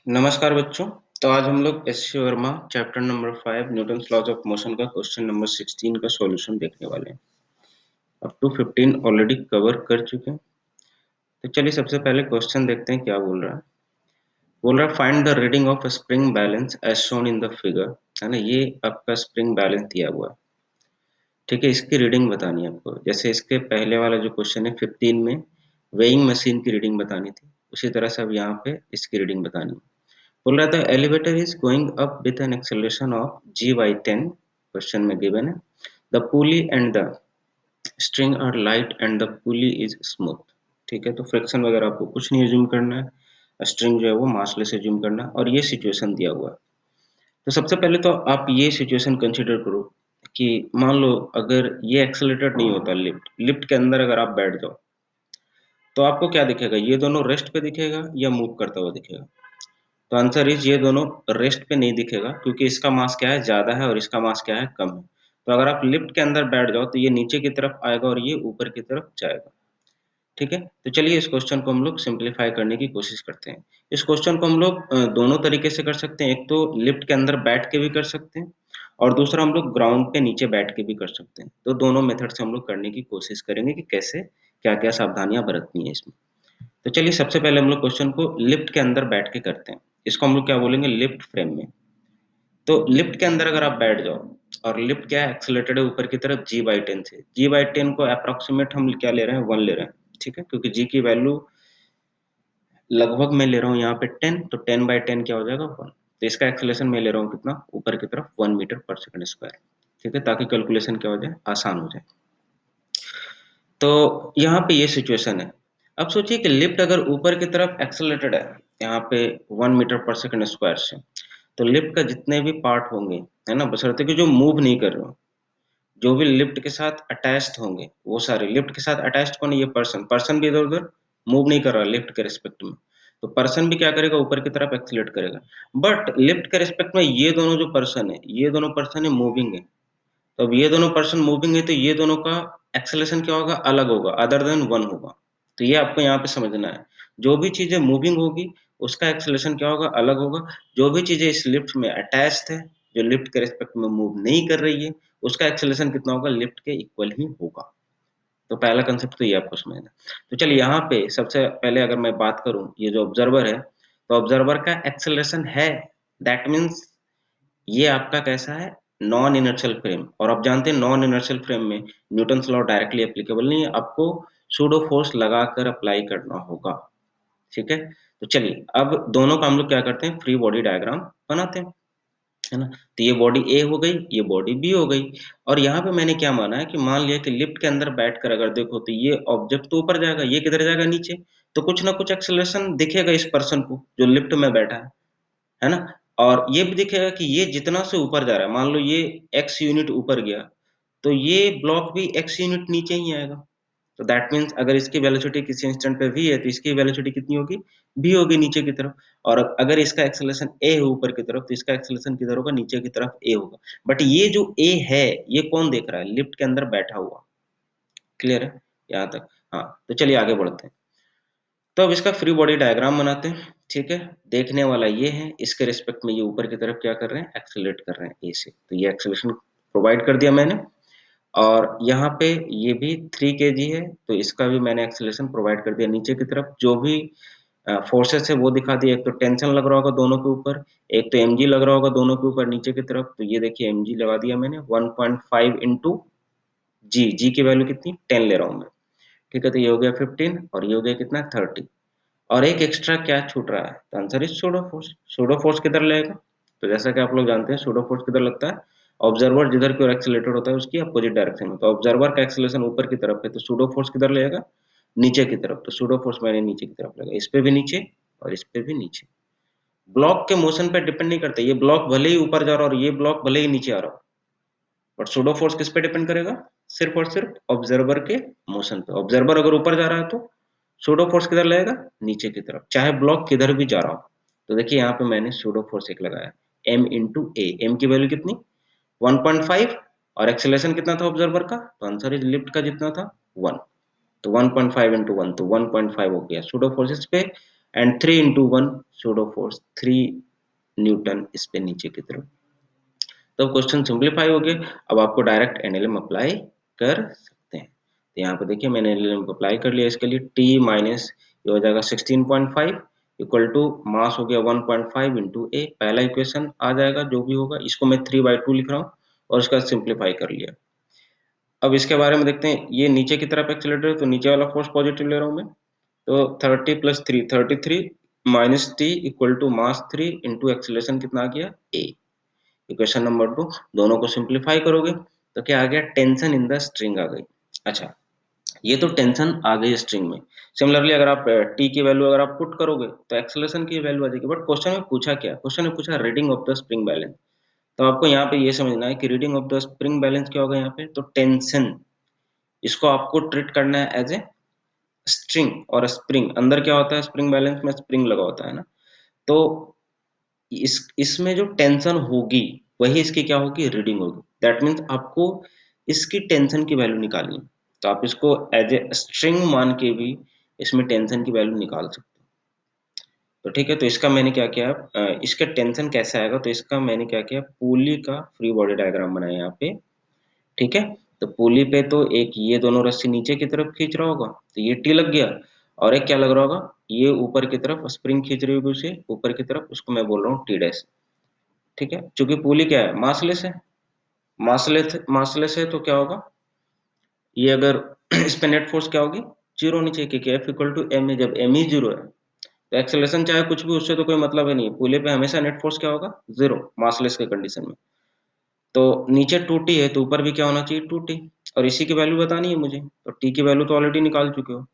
नमस्कार बच्चों। तो आज हम लोग S C Verma chapter number 5 Newton's laws of motion का क्वेश्चन नंबर 16 का सॉल्यूशन देखने वाले हैं। अप टू 15 ऑलरेडी कवर कर चुके हैं। तो चलिए सबसे पहले क्वेश्चन देखते हैं क्या बोल रहा है। बोल रहा है find the reading of spring balance as shown in the figure. है ना, ये आपका स्प्रिंग बैलेंस दिया हुआ है। ठीक है, इसकी रीडिंग बतानी है आपको। जैसे इसके पहले वाला जो क्वेश्चन है 15 में वेइंग मशीन की रीडिंग बतानी थी, उसी तरह से अब यहाँ पे इसकी रीडिंग बतानी है। बोल रहा था elevator is going up with an acceleration of g by 10। क्वेश्चन में गिवन है the pulley and the string are light and the pulley is smooth. ठीक है, तो फ्रिक्शन वगैरह आपको कुछ नहीं एज्यूम करना है, स्ट्रिंग जो है वो मासलेस एज्यूम करना है, और ये सिचुएशन दिया हुआ है। तो सबसे पहले तो आप ये सिचुएशन कंसीडर करो कि मान लो अगर ये एक्सेलरेटेड नहीं होता, लिफ्ट लिफ्ट के अंदर अगर आप बैठ जाओ तो आपको क्या दिखेगा, ये दोनों रेस्ट पे दिखेगा या मूव करता हुआ दिखेगा। तो आंसर इज ये दोनों रेस्ट पे नहीं दिखेगा, क्योंकि इसका मास क्या है, ज्यादा है, और इसका मास क्या है, कम है। तो अगर आप लिफ्ट के अंदर बैठ जाओ तो ये नीचे की तरफ आएगा और ये ऊपर की तरफ जाएगा। ठीक है, तो चलिए इस क्वेश्चन को हम लोग सिंप्लीफाई करने की कोशिश करते हैं। इस क्वेश्चन को हम लोग दोनों तरीके से कर सकते हैं। एक तो लिफ्ट के अंदर बैठ के भी कर सकते हैं, और दूसरा हम लोग ग्राउंड पे नीचे बैठ के भी कर सकते हैं। तो दोनों मेथड से हम लोग करने की कोशिश करेंगे कि कैसे क्या क्या सावधानियां बरतनी है इसमें। तो चलिए सबसे पहले हम लोग क्वेश्चन को लिफ्ट के अंदर बैठ के करते हैं। इसको हम लोग क्या बोलेंगे, लिफ्ट फ्रेम में। तो लिफ्ट के अंदर अगर आप बैठ जाओ, और लिफ्ट क्या है, एक्सेलरेटेड है ऊपर की तरफ g/10 से। g/10 को अप्रोक्सीमेट हम क्या ले रहे हैं, 1 ले रहे हैं। ठीक है, क्योंकि g की वैल्यू लगभग मैं ले रहा हूँ यहाँ पे 10, तो 10/10 क्या हो जाएगा, 1। तो इसका एक्सेलरेशन मैं ले रहा हूँ कितना, ऊपर की तरफ 1 मीटर पर सेकंड स्क्वायर। ठीक है, ताकि कैलकुलेशन क्या हो जाए, आसान हो जाए। तो यहाँ पे ये सिचुएशन है। अब सोचिए कि लिफ्ट अगर ऊपर की तरफ एक्सेलरेटेड है यहाँ पे 1 मीटर पर सेकंड स्क्वायर से, तो लिफ्ट का जितने भी पार्ट होंगे, है ना, बशर्ते कि जो मूव नहीं कर रहे हो, जो भी लिफ्ट के साथ अटैच्ड होंगे वो सारे, लिफ्ट के साथ अटैच्ड कौन है, ये पर्सन। पर्सन भी इधर उधर मूव नहीं कर रहा लिफ्ट के रिस्पेक्ट में, तो पर्सन भी क्या करेगा, ऊपर की तरफ एक्सेलरेट करेगा। बट लिफ्ट के रिस्पेक्ट में ये दोनों जो पर्सन है, ये दोनों पर्सन है मूविंग है। तो अब ये दोनों पर्सन मूविंग है, तो ये दोनों का एक्सेलरेशन क्या होगा, अलग होगा, अदर देन 1 होगा। तो ये आपको यहाँ पे समझना है। जो भी चीजें मूविंग होगी उसका एक्सेलरेशन क्या होगा, अलग होगा। जो भी चीजें इस लिफ्ट में अटैच्ड है, जो लिफ्ट के रिस्पेक्ट में मूव नहीं कर रही है, उसका एक्सेलरेशन कितना होगा, लिफ्ट के इक्वल ही होगा। तो पहला कंसेप्ट तो ये आपको समझना है। तो चलिए यहाँ पे सबसे पहले अगर मैं बात करूं, ये जो ऑब्जर्वर है, तो ऑब्जर्वर का एक्सेलरेशन है, दैट मीन्स ये आपका कैसा है, नॉन इनर्शियल फ्रेम। और आप जानते हैं नॉन इनर्शियल फ्रेम में न्यूटन्स लॉ डायरेक्टली एप्लीकेबल नहीं है, आपको सूडो फोर्स लगाकर अप्लाई करना होगा। ठीक है, तो चलिए अब दोनों का हम लोग क्या करते हैं, फ्री बॉडी डायग्राम बनाते हैं, है ना। तो ये बॉडी ए हो गई, ये बॉडी बी हो गई। और यहाँ पे मैंने क्या माना है कि मान लिया कि लिफ्ट के अंदर बैठकर अगर देखो तो ये ऑब्जेक्ट तो ऊपर जाएगा, ये किधर जाएगा, नीचे। तो कुछ ना कुछ एक्सेलरेशन दिखेगा इस पर्सन को जो लिफ्ट में बैठा है ना। और ये भी दिखेगा कि ये जितना से ऊपर जा रहा है, मान लो ये x यूनिट ऊपर गया, तो ये ब्लॉक भी x यूनिट नीचे ही आएगा। तो दैट मीन्स अगर इसकी वेलोसिटी किसी इंस्टेंट पे v है, तो इसकी वेलोसिटी कितनी होगी, v होगी नीचे की तरफ। और अगर इसका एक्सेलरेशन a है ऊपर की तरफ, तो इसका एक्सेलरेशन किधर होगा, नीचे की तरफ a होगा। बट ये जो a है, ये कौन देख रहा है, लिफ्ट के अंदर बैठा हुआ। क्लियर है यहाँ तक। हाँ, तो चलिए आगे बढ़ते हैं। तो अब इसका फ्री बॉडी डायग्राम बनाते हैं। ठीक है, देखने वाला ये है, इसके रिस्पेक्ट में ये ऊपर की तरफ क्या कर रहे हैं, एक्सेलरेट कर रहे हैं ए से। तो ये एक्सेलरेशन प्रोवाइड कर दिया मैंने। और यहाँ पे ये भी 3 kg है, तो इसका भी मैंने एक्सेलरेशन प्रोवाइड कर दिया नीचे की तरफ। जो भी फोर्सेस है वो दिखा दिया। एक तो टेंशन लग रहा होगा दोनों के ऊपर, एक तो mg लग रहा होगा दोनों के ऊपर नीचे की तरफ। तो ये देखिए mg लगा दिया मैंने 1.5 इंटू जी की वैल्यू कितनी, 10 ले रहा हूँ मैं। ठीक है, तो ये हो गया 15, और ये हो गया कितना, 30। और एक एक्स्ट्रा क्या छूट रहा है, तो answer is pseudo force. Pseudo force किधर लगेगा, तो जैसा कि आप लोग जानते हैं सूडो फोर्स किधर लगता है, ऑब्जर्वर जिधर की ओर एक्सेलरेटेड होता है उसकी अपोजिट डायरेक्शन में। तो ऑब्जर्वर का एक्सेलरेशन ऊपर की तरफ है, तो सूडो फोर्स किधर लगेगा, नीचे की तरफ। तो सूडो फोर्स मैंने नीचे की तरफ लगा, इस पे भी नीचे और इस पे भी नीचे। ब्लॉक के मोशन पे डिपेंड नहीं करता, ये ब्लॉक भले ही ऊपर जा रहा हो और ये ब्लॉक भले ही नीचे आ रहा हो, बट सूडो फोर्स किस पे डिपेंड करेगा, सिर्फ और सिर्फ ऑब्जर्वर के मोशन पे। ऑब्जर्वर अगर ऊपर जा रहा है तो सूडो फोर्स किधर लगेगा, नीचे की तरफ, चाहे ब्लॉक किधर भी जा रहा हो। तो देखिए यहाँ पे मैंने सूडो फोर्स एक लगाया, m इंटू ए। एम की वैल्यू कितनी, 1.5। और एक्सेलरेशन कितना था ऑब्जर्वर का, तो आंसर इज लिफ्ट का जितना था 1। तो 1.5 इंटू 1, तो 1.5 हो गया सूडो फोर्स इस पे। And 3 into 1 pseudo force 3 Newton इस पे नीचे की तरफ। तो क्वेश्चन सिंप्लीफाई हो गया। अब आपको डायरेक्ट एनएलएम अप्लाई कर सकते हैं। तो यहाँ पे देखिए मैंने एनएलएम अप्लाई कर लिया। इसके लिए टी माइनस ये हो जाएगा 16.5 इक्वल टू मास हो गया 1.5 इंटू ए। पहला इक्वेशन आ जाएगा जो भी होगा। इसको मैं 3/2 लिख रहा हूँ और इसका सिंप्लीफाई कर लिया। अब इसके बारे में देखते हैं। ये नीचे की तरफ एक्सीलरेटर है तो नीचे वाला फोर्स पॉजिटिव ले रहा हूँ मैं। तो 30 + 3 33 minus T equal to mass 3 into acceleration कितना आ गया ए। इक्वेशन नंबर 2 दोनों को सिंप्लीफाई करोगे तो क्या आ गया, टेंशन इन द स्ट्रिंग आ गई। अच्छा, ये तो टेंशन आ गई स्ट्रिंग में। सिमिलरली अगर आप टी की वैल्यू अगर आप पुट करोगे तो एक्सेलरेशन की वैल्यू आ जाएगी। बट क्वेश्चन में पूछा क्या, क्वेश्चन में पूछा reading of the spring balance. तो आपको यहाँ पे ये समझना है कि reading of the spring balance क्या होगा यहाँ पे। तो टेंशन इसको आपको ट्रीट करना है एज ए स्ट्रिंग। और स्प्रिंग अंदर क्या होता है, स्प्रिंग बैलेंस में स्प्रिंग लगा होता है ना। तो इसमें जो टेंशन होगी वही इसकी क्या होगी, रीडिंग होगी। दैट मीन्स आपको इसकी टेंशन की वैल्यू निकालनी है। तो आप इसको एज ए स्ट्रिंग मान के भी इसमें टेंशन की वैल्यू निकाल सकते हो। तो ठीक है, तो इसका मैंने क्या किया, इसका टेंशन कैसे आएगा, तो इसका मैंने क्या किया, पुली का फ्री बॉडी डायग्राम बनाया यहाँ पे। ठीक है, तो पुली पे तो एक ये दोनों रस्सी नीचे की तरफ खींच रहा होगा तो ये टी लग गया। और एक क्या लग रहा होगा, ये ऊपर की तरफ स्प्रिंग खींच रही होगी उसे ऊपर की तरफ, उसको मैं बोल रहा हूँ टी डैश। ठीक है, चूंकि पुली क्या है, मासलेस है। मासलेस है तो क्या होगा, ये अगर इस पे नेट फोर्स क्या होगी, जीरो होनी चाहिए, क्योंकि एफ इक्वल टू एम है। जब एम ही जीरो है तो एक्सेलरेशन चाहे कुछ भी, उससे तो कोई मतलब ही नहीं है। पुले पे हमेशा नेट फोर्स क्या होगा, जीरो, मासलेस के कंडीशन में। तो नीचे 2t है तो ऊपर भी क्या होना चाहिए, 2t। और इसी की वैल्यू बतानी है मुझे, तो t की वैल्यू तो ऑलरेडी निकाल चुके हो,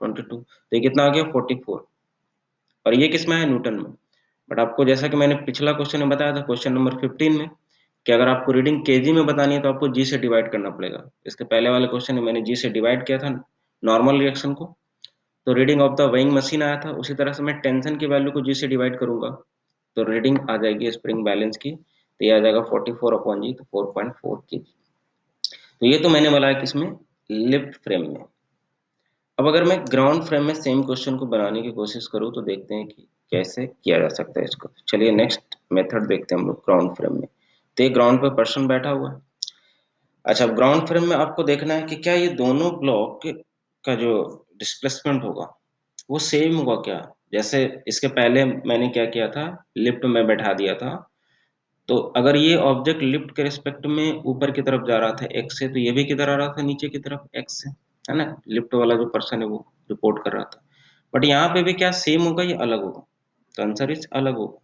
22। तो ये कितना आ गया, 44। और ये किस में है, न्यूटन में। बट आपको जैसा कि मैंने पिछला क्वेश्चन में बताया था, क्वेश्चन नंबर 15 में, कि अगर आपको रीडिंग केजी में बतानी है तो आपको जी से डिवाइड करना पड़ेगा। इसके पहले वाले क्वेश्चन में मैंने जी से डिवाइड किया था नॉर्मल रिएक्शन को, तो reading of the weighing machine आया था। उसी तरह से मैं टेंशन की वैल्यू को जी से डिवाइड करूंगा तो रीडिंग आ जाएगी स्प्रिंग बैलेंस की, तो ये आ जाएगा 44/जी, तो 4.4 kg। तो ये तो मैंने बोला है किसमें, लिफ्ट फ्रेम में। अब अगर मैं ग्राउंड फ्रेम में सेम क्वेश्चन को बनाने की कोशिश करूँ तो देखते हैं कि कैसे किया जा सकता है इसको। चलिए नेक्स्ट मेथड देखते हैं हम लोग ग्राउंड फ्रेम में। तो ये ग्राउंड पे पर्सन बैठा हुआ है। अच्छा, ग्राउंड फ्रेम में आपको देखना है कि क्या ये दोनों ब्लॉक का जो डिस्प्लेसमेंट होगा वो सेम होगा क्या। जैसे इसके पहले मैंने क्या किया था, लिफ्ट में बैठा दिया था। तो अगर ये ऑब्जेक्ट लिफ्ट के रिस्पेक्ट में ऊपर की तरफ जा रहा था एक्स से, तो ये भी किधर आ रहा था, नीचे की तरफ एक्स से, है ना। लिफ्ट वाला जो पर्सन है वो रिपोर्ट कर रहा था। बट यहाँ पे भी क्या सेम होगा या अलग होगा, तो आंसर इज अलग होगा।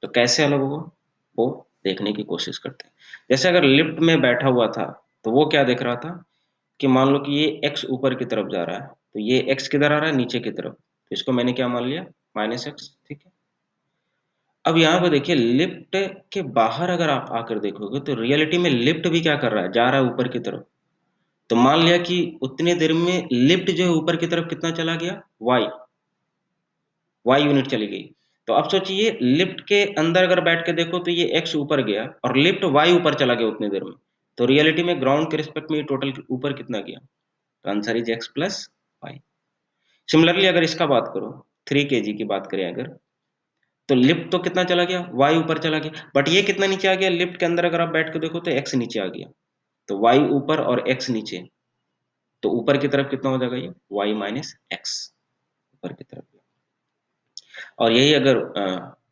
तो कैसे अलग होगा वो देखने की कोशिश करते हैं। जैसे अगर लिफ्ट में बैठा हुआ था तो वो क्या देख रहा था कि मान लो कि ये एक्स ऊपर की तरफ जा रहा है, तो ये एक्स किधर आ रहा है, नीचे की तरफ। तो इसको मैंने क्या मान लिया, -x। ठीक है, अब यहाँ पे देखिए लिफ्ट के बाहर अगर आप आकर देखोगे तो रियलिटी में लिफ्ट भी क्या कर रहा है, जा रहा है ऊपर की तरफ। तो मान लिया कि उतनी देर में लिफ्ट जो है ऊपर की तरफ कितना चला गया, y यूनिट चली गई। तो अब सोचिए लिफ्ट के अंदर अगर बैठ के देखो तो ये x ऊपर गया और लिफ्ट y ऊपर चला गया उतनी देर में। तो रियलिटी में ग्राउंड के रिस्पेक्ट में ये टोटल ऊपर कितना गया, तो answer is x plus Y. Similarly अगर इसका बात करो, 3 kg की बात करें अगर, तो लिफ्ट तो कितना चला गया, y ऊपर चला गया। बट ये कितना नीचे आ गया, लिफ्ट के अंदर अगर आप बैठ के देखो तो x नीचे आ गया। तो y ऊपर और x नीचे, तो ऊपर की तरफ कितना हो जाएगा ये, y माइनस एक्स ऊपर की तरफ। और यही अगर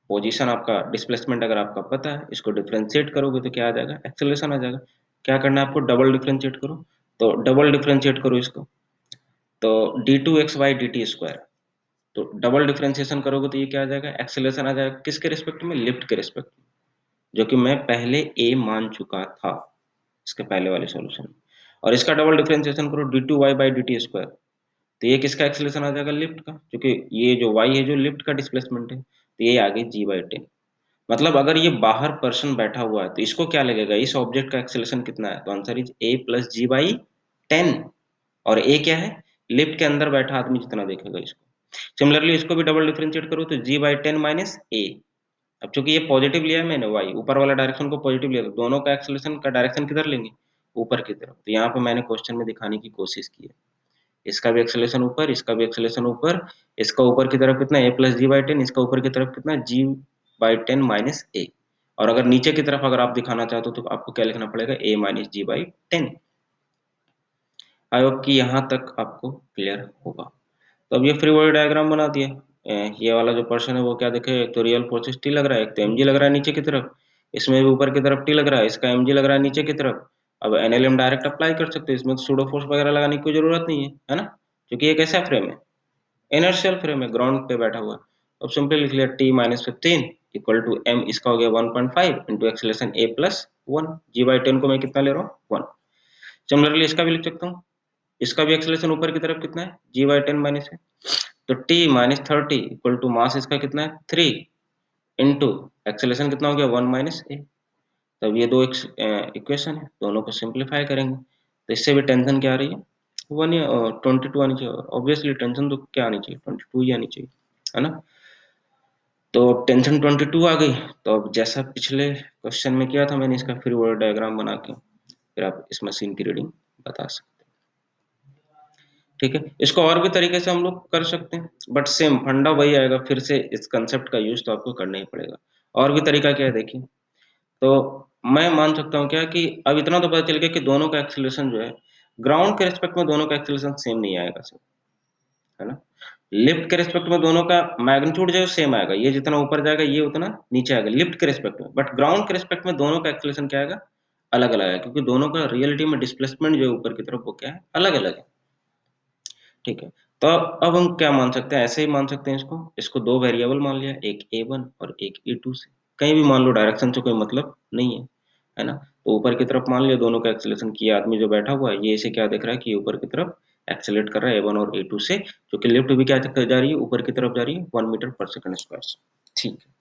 पोजीशन आपका, डिस्प्लेसमेंट अगर आपका पता है, इसको डिफरेंशिएट करोगे तो क्या आ जाएगा, एक्सेलरेशन आ जाएगा। क्या करना है आपको, डबल डिफरेंशिएट करो। तो डबल डिफरेंशिएट करो इसको, तो d2xy/dt²। तो डबल डिफरेंशिएशन करोगे तो ये क्या आ जाएगा, एक्सेलरेशन आ जाएगा किसके रिस्पेक्ट में, लिफ्ट के रिस्पेक्ट में, जो कि मैं पहले a मान चुका था इसके पहले वाले सॉल्यूशन में। और इसका डबल डिफरेंशिएशन करो, d2y/dt²। तो ये किसका एक्सेलरेशन आ जाएगा, लिफ्ट का, क्योंकि ये जो y है जो लिफ्ट का डिस्प्लेसमेंट है। तो ये आ गई g/10। मतलब अगर ये बाहर पर्सन बैठा हुआ है तो इसको क्या लगेगा, इस ऑब्जेक्ट का एक्सेलरेशन कितना है, तो answer is a plus g/10। और a क्या है, लिफ्ट के अंदर बैठा आदमी जितना देखेगा इसको। सिमिलरली इसको भी डबल डिफरेंशिएट करो तो g/10 माइनस a। अब चूंकि ये पॉजिटिव लिया है मैंने, y ऊपर वाला डायरेक्शन को पॉजिटिव लिया, तो दोनों का एक्सेलरेशन का डायरेक्शन किधर लेंगे, ऊपर की तरफ। तो यहाँ पे मैंने क्वेश्चन में दिखाने की कोशिश की है। इसका भी एक्सेलरेशन ऊपर, इसका भी एक्सेलरेशन ऊपर, इसका ऊपर की तरफ कितना a plus G by ten, इसका ऊपर की तरफ कितना g by ten minus A. और अगर नीचे की तरफ अगर आप दिखाना चाहते हो तो आपको क्या लिखना पड़ेगा, a minus G by ten. I hope कि यहाँ तक आपको क्लियर होगा। तो अब ये फ्री बॉडी डायग्राम बना दिया। ये वाला जो पर्सन है वो क्या देखे, एक तो रियल फोर्सेस टी लग रहा है, एक तो एमजी लग रहा है नीचे की तरफ, इसमें भी ऊपर की तरफ टी लग रहा है, इसका एमजी लग रहा है नीचे की तरफ। अब एनएलएम डायरेक्ट अप्लाई कर सकते हैं, इसमें तो सूडो फोर्स वगैरह लगाने की कोई जरूरत नहीं है ना, क्योंकि ये कैसा फ्रेम है, इनर्शियल फ्रेम है, ग्राउंड पे बैठा हुआ। अब सिंपली लिख लिया T minus 15 equal to M, इसका हो गया 1.5 into acceleration A plus 1, G by 10 को मैं कितना ले रहा हूँ 1। सिमिलरली इसका भी लिख सकता हूँ, इसका भी एक्सेलरेशन ऊपर की तरफ कितना है, जी बाई 10 माइनस है, तो T minus 30 equal to mass इसका कितना है 3 इंटू एक्सेलरेशन कितना हो गया 1 माइनस ए। तब ये दो इक्वेशन है, दोनों को सिंप्लीफाई करेंगे तो इससे भी टेंशन क्या आ रही है, 1 या 22 आनी चाहिए। ऑब्वियसली टेंशन तो क्या आनी चाहिए, 22 ही आनी चाहिए, है ना। तो अब टेंशन 22 आ गई, तो अब जैसा पिछले क्वेश्चन में किया था मैंने, इसका फ्री बॉडी डायग्राम बना के फिर आप इस मशीन की रीडिंग बता सकते हैं। ठीक है, इसको और भी तरीके से हम लोग कर सकते हैं, बट सेम फंडा वही आएगा, फिर से इस कंसेप्ट का यूज तो आपको करना ही पड़ेगा। और भी तरीका क्या है देखिए, तो मैं मान सकता हूँ क्या कि अब इतना तो पता चल गया कि दोनों का एक्सेलरेशन जो है ग्राउंड के रिस्पेक्ट में दोनों का एक्सेलरेशन सेम नहीं आएगा सर, है ना। लिफ्ट के रिस्पेक्ट में दोनों का मैग्नीट्यूड जो है सेम आएगा, ये जितना ऊपर जाएगा ये उतना नीचे आएगा लिफ्ट के रिस्पेक्ट में, बट ग्राउंड के रिस्पेक्ट में दोनों का एक्सेलरेशन क्या आएगा, अलग अलग आएगा, क्योंकि दोनों का रियलिटी में डिस्प्लेसमेंट जो है ऊपर की तरफ वो क्या है, अलग अलग है। ठीक है, तो अब हम क्या मान सकते हैं, ऐसे ही मान सकते हैं इसको, इसको दो वेरिएबल मान लिया, एक a1 और एक a2 से, कहीं भी मान लो, डायरेक्शन से कोई मतलब नहीं है ना। तो ऊपर की तरफ मान लिया दोनों का एक्सेलरेशन, की आदमी जो बैठा हुआ है ये इसे क्या देख रहा है कि ऊपर की तरफ एक्सेलरेट कर रहा है a1 और a2 से, जो कि लिफ्ट भी क्या जा रही है, ऊपर की तरफ जा रही है 1 मीटर पर सेकंड स्क्वायर से। ठीक है,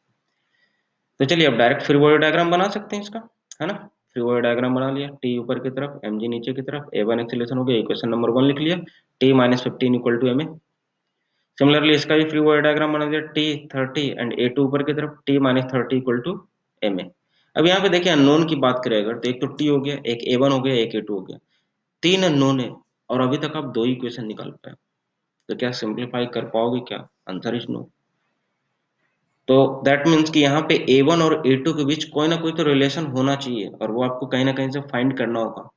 तो चलिए अब डायरेक्ट फ्री बॉडी डायग्राम बना सकते हैं इसका, है ना। फ्री बॉडी डायग्राम बना लिया, टी ऊपर की तरफ, एम जी नीचे की तरफ, ए वन एक्सेलरेशन हो गया, इक्वेशन नंबर 1 लिख लिया, T minus 15 equal to M A. Similarly इसका भी फ्री बॉडी डायग्राम बना दिया, टी 30 एंड ए टू ऊपर की तरफ, T minus 30 equal to M A. अब यहाँ पे देखिए अननोन की बात करें अगर, तो एक तो टी हो गया, एक ए वन हो गया, एक ए टू हो गया, तीन अननोन है, और अभी तक आप दो ही इक्वेशन निकाल पाए, तो क्या सिंप्लीफाई कर पाओगे क्या, आंसर इज नो। तो दैट मीन्स कि यहाँ पे A1 और A2 के बीच कोई ना कोई तो रिलेशन होना चाहिए, और वो आपको कहीं ना कहीं से फाइंड करना होगा।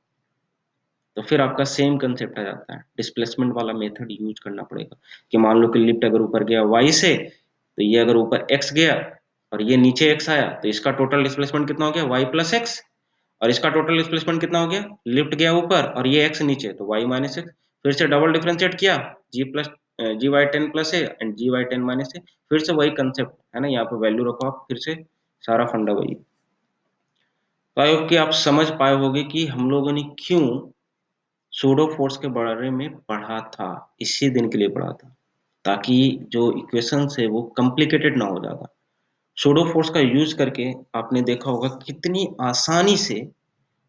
तो फिर आपका सेम कंसेप्ट आ जाता है, डिस्प्लेसमेंट वाला मेथड यूज करना पड़ेगा, कि मान लो कि लिफ्ट अगर ऊपर गया y से, तो ये अगर ऊपर x गया और ये नीचे x आया, तो इसका टोटल डिस्प्लेसमेंट कितना हो गया, y प्लस एक्स, और इसका टोटल डिस्प्लेसमेंट कितना हो गया, लिफ्ट गया ऊपर और ये x नीचे, तो y माइनस एक्स। फिर से डबल डिफरेंशिएट किया, G Y ten plus A and G Y ten minus A, फिर से वही कंसेप्ट है ना, यहाँ पे वैल्यू रखो आप, फिर से सारा फंडा वही। तो आई होप कि आप समझ पाए होगे कि हम लोगों ने क्यों सूडो फोर्स के बारे में पढ़ा था, इसी दिन के लिए पढ़ा था, ताकि जो इक्वेशंस है वो कॉम्प्लिकेटेड ना हो जाता। सूडो फोर्स का यूज करके आपने देखा होगा कितनी आसानी से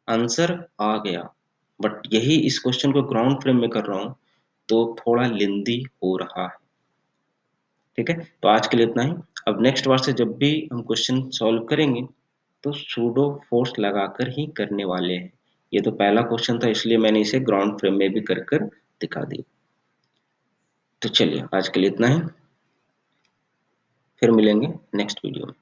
आंसर आ गया, बट यही इस क्वेश्चन को ग्राउंड फ्रेम में कर रहा हूं तो थोड़ा लेंदी हो रहा है। ठीक है, तो आज के लिए इतना ही। अब नेक्स्ट बार से जब भी हम क्वेश्चन सॉल्व करेंगे तो सूडो फोर्स लगाकर ही करने वाले हैं। ये तो पहला क्वेश्चन था, इसलिए मैंने इसे ग्राउंड फ्रेम में भी कर कर दिखा दिया। तो चलिए आज के लिए इतना ही, फिर मिलेंगे नेक्स्ट वीडियो में।